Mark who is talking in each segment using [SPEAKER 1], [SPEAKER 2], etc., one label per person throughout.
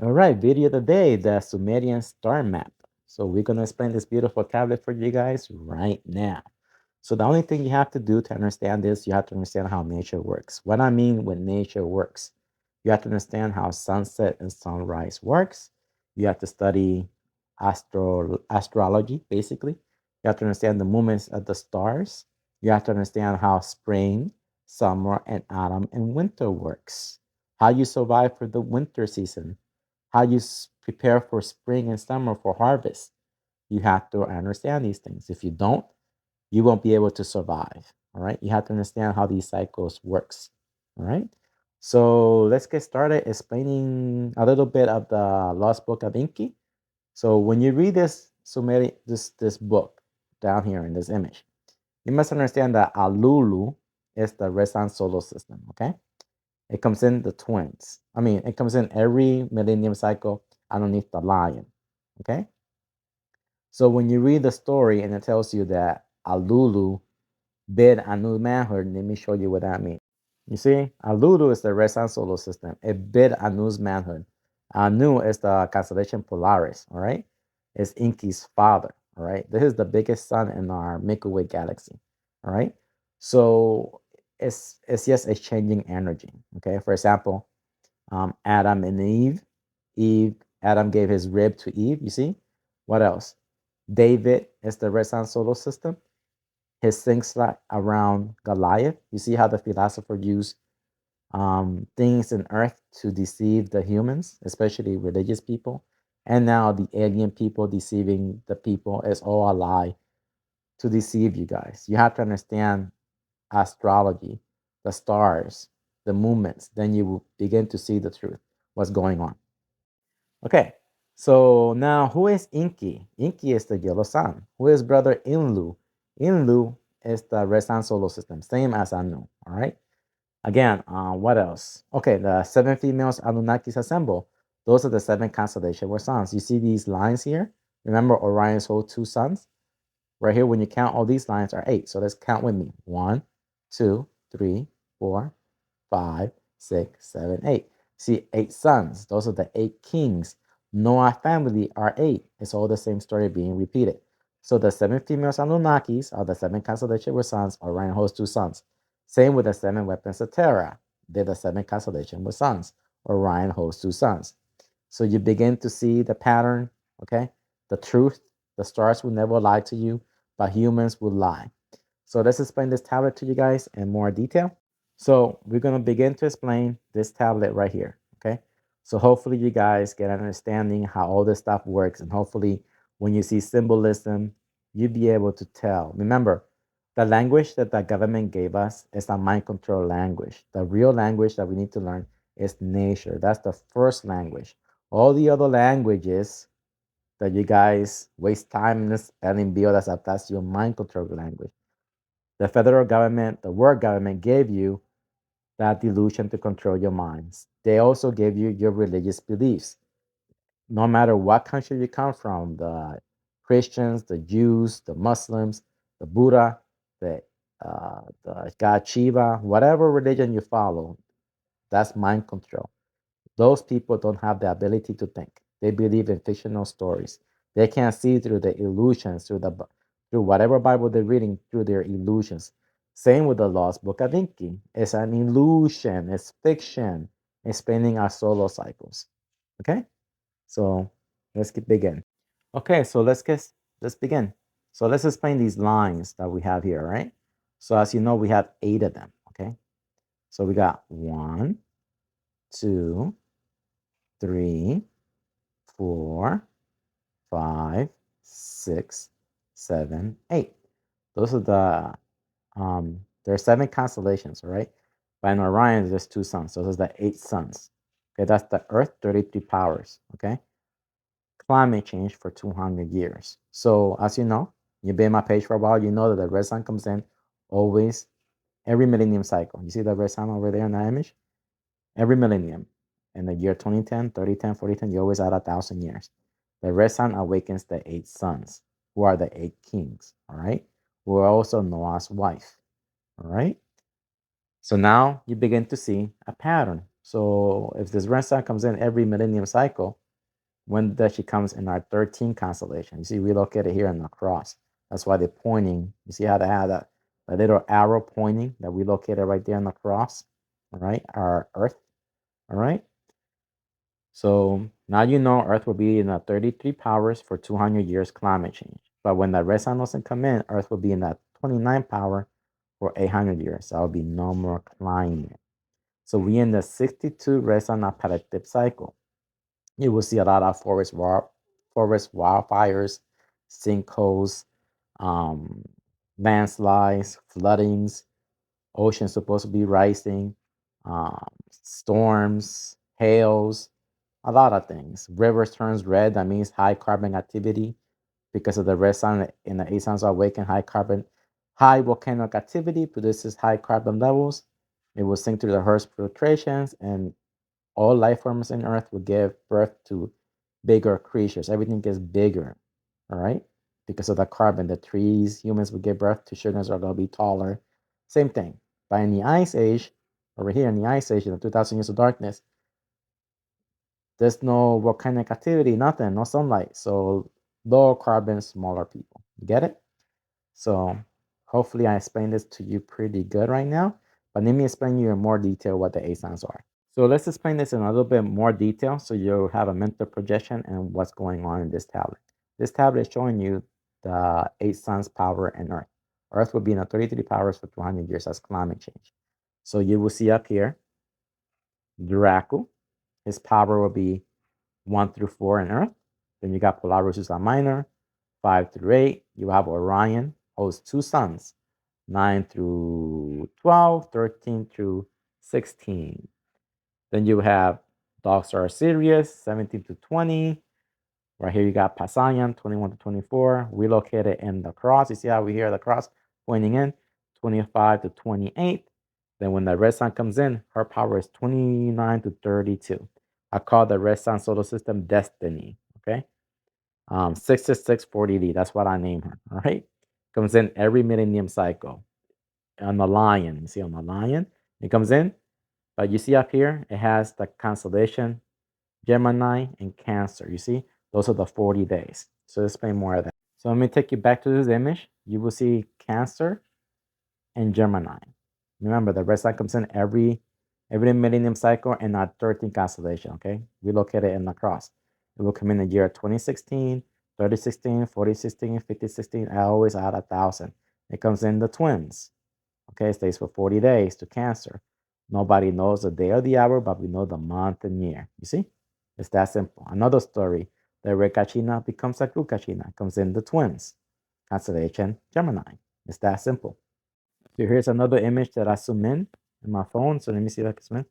[SPEAKER 1] All right, video of the day, the Sumerian star map. So we're going to explain this beautiful tablet for you guys right now. So the only thing you have to do to understand this, you have to understand how nature works. What I mean when nature works, you have to understand how sunset and sunrise works. You have to study astrology, basically. You have to understand the movements of the stars. You have to understand how spring, summer, and autumn and winter works. How you survive for the winter season, how you prepare for spring and summer for harvest. You have to understand these things. If you don't, you won't be able to survive. All right. You have to understand how these cycles works. All right. So let's get started explaining a little bit of the Lost Book of Enki. So when you read this book down here in this image, you must understand that Alulu is the red sun solar system. Okay. It comes in the twins. I mean, it comes in every millennium cycle underneath the lion. Okay. So when you read the story and it tells you that Alulu bid Anu manhood, let me show you what that means. You see, Alulu is the red sun solar system. It bid Anu's manhood. Anu is the constellation Polaris. All right. It's Enki's father. All right. This is the biggest sun in our Milky-way galaxy. All right. So it's just a changing energy. Okay. For example, Adam and Eve. Adam gave his rib to Eve. You see? What else? David is the red sun solar system. His slingshot around Goliath. You see how the philosopher used things in earth to deceive the humans, especially religious people. And now the alien people deceiving the people is all a lie to deceive you guys. You have to understand astrology, the stars, the movements. Then you will begin to see the truth, what's going on. Okay, so now who is Inki? Inki is the yellow sun. Who is brother Inlu? Inlu is the red sun solar system, same as Anu. All right. Again, what else? Okay, the seven females Anunnakis assemble. Those are the seven constellations or suns. You see these lines here? Remember, Orion's whole two suns? Right here, when you count all these lines are eight. So let's count with me. One, two, three, four, five, six, seven, eight. See, eight sons. Those are the eight kings. Noah family are eight. It's all the same story being repeated. So the seven females Anunnakis are the seven constellations with sons. Orion holds two sons. Same with the seven weapons of Terra. They're the seven constellations with sons. Orion holds two sons. So you begin to see the pattern, okay? The truth. The stars will never lie to you, but humans will lie. So let's explain this tablet to you guys in more detail. So we're going to begin to explain this tablet right here. Okay. So hopefully you guys get an understanding how all this stuff works. And hopefully when you see symbolism, you'll be able to tell. Remember, the language that the government gave us is a mind control language. The real language that we need to learn is nature. That's the first language. All the other languages that you guys waste time in spelling bee, that's your mind control language. The federal government, the world government gave you that delusion to control your minds. They also gave you your religious beliefs. No matter what country you come from, the Christians, the Jews, the Muslims, the Buddha, the God Shiva, whatever religion you follow, that's mind control. Those people don't have the ability to think. They believe in fictional stories. They can't see through the illusions, through whatever Bible they're reading, through their illusions. Same with the Lost Book of Enki. It's an illusion. It's fiction, explaining our solar cycles. Okay, so begin. Okay, so let's begin. So let's explain these lines that we have here, right? So as you know, we have eight of them. Okay, so we got one, two, three, four, five, six, seven, eight. Those are there are seven constellations, all right? But in Orion, there's two suns. So those are the eight suns. Okay, that's the Earth, 33 powers. Okay, climate change for 200 years. So as you know, you've been on my page for a while. You know that the red sun comes in always every millennium cycle. You see the red sun over there in that image? Every millennium. In the year 2010, 3010, 4010, you always add 1,000 years. The red sun awakens the eight sons, who are the eight kings, all right? Who are also Noah's wife, all right? So now you begin to see a pattern. So if this red sun comes in every millennium cycle, when does she comes in our 13 constellation? You see, we locate it here in the cross. That's why they're pointing. You see how they have that a little arrow pointing that we located right there in the cross, all right? Our Earth, all right? So now you know Earth will be in the 33 powers for 200 years climate change. But when the red sun doesn't come in, Earth will be in that 29 power for 800 years. So there will be no more climate. So we in the 62 red sun apparative cycle. You will see a lot of forest wildfires, sinkholes, um, landslides, floodings, oceans supposed to be rising, storms, hails, a lot of things. Rivers turns red. That means high carbon activity because of the red sun in the eight signs are awaken. High volcanic activity produces high carbon levels. It will sink through the Earth's filtrations, and all life forms in Earth will give birth to bigger creatures. Everything gets bigger, all right? Because of the carbon, the trees, humans will give birth to children that are going to be taller. Same thing. But in the Ice Age, over here in the Ice Age, in the 2,000 years of darkness, there's no volcanic activity, nothing, no sunlight. So lower carbon, smaller people. You get it? So hopefully I explained this to you pretty good right now. But let me explain you in more detail what the ASANs are. So let's explain this in a little bit more detail so you'll have a mental projection and what's going on in this tablet. This tablet is showing you the eight suns power and Earth. Earth will be in a 33 powers for 200 years as climate change. So you will see up here, Draco, his power will be 1 through 4 in Earth. Then you got Polaris Ursa Minor, 5 through 8. You have Orion, holds two suns, 9 through 12, 13 through 16. Then you have Dog Star Sirius, 17 to 20. Right here you got Passayan, 21 to 24. We located in the cross. You see how we hear the cross pointing in, 25 to 28. Then when the red sun comes in, her power is 29 to 32. I call the red sun solar system Destiny. Okay. 66640D. That's what I name her. All right. Comes in every millennium cycle. On the lion. You see on the lion? It comes in. But you see up here, it has the constellation Gemini and Cancer. You see, those are the 40 days. So let's explain more of that. So let me take you back to this image. You will see Cancer and Gemini. Remember, the red sign comes in every millennium cycle and our 13th constellation. Okay, we located it in the cross. It will come in the year 2016, 3016, 4016, 5016. I always add 1,000. It comes in the twins. Okay, it stays for 40 days to Cancer. Nobody knows the day or the hour, but we know the month and year. You see? It's that simple. Another story. The red Kachina becomes a blue Kachina. Comes in the twins. Constellation Gemini. It's that simple. So here's another image that I zoom in my phone. So let me see if I can zoom in.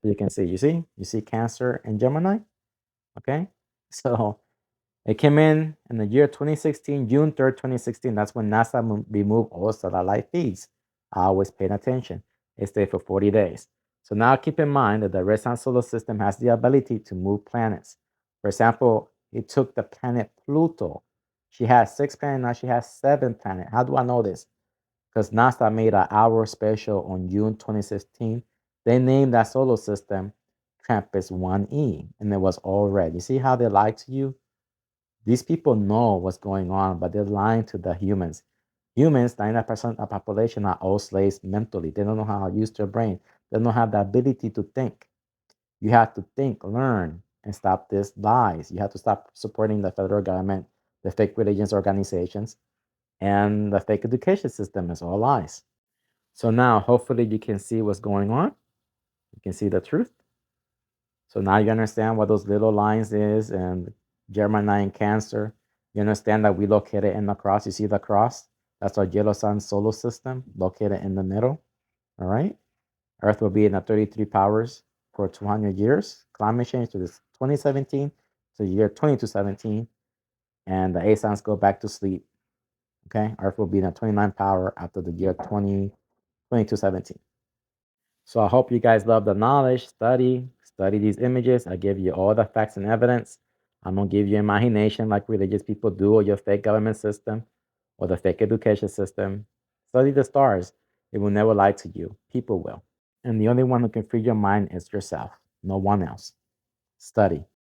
[SPEAKER 1] So you can see. You see Cancer and Gemini. Okay. So it came in the year 2016, June 3rd, 2016. That's when NASA removed all satellite feeds. I always paid attention. It stayed for 40 days. So now keep in mind that the red sun solar system has the ability to move planets. For example, it took the planet Pluto. She has 6 planets, now she has 7 planets. How do I know this? Because NASA made an hour special on June 2016. They named that solar system Trappist 1E, and it was all red. You see how they lied to you? These people know what's going on, but they're lying to the humans. Humans, 99% of the population are all slaves mentally. They don't know how to use their brain. They don't have the ability to think. You have to think, learn, and stop these lies. You have to stop supporting the federal government, the fake religions organizations, and the fake education system is all lies. So now, hopefully, you can see what's going on. You can see the truth. So now you understand what those little lines is and Gemini and Cancer. You understand that we located in the cross. You see the cross? That's our yellow sun solar system located in the middle. All right. Earth will be in the 33 powers for 200 years. Climate change to this 2017 to the year 2217. And the A suns go back to sleep. Okay. Earth will be in a 29 power after the year 2217. So I hope you guys love the knowledge. Study these images. I give you all the facts and evidence. I'm gonna give you imagination like religious people do, or your fake government system, or the fake education system. Study the stars. It will never lie to you. People will. And the only one who can free your mind is yourself. no one else. Study.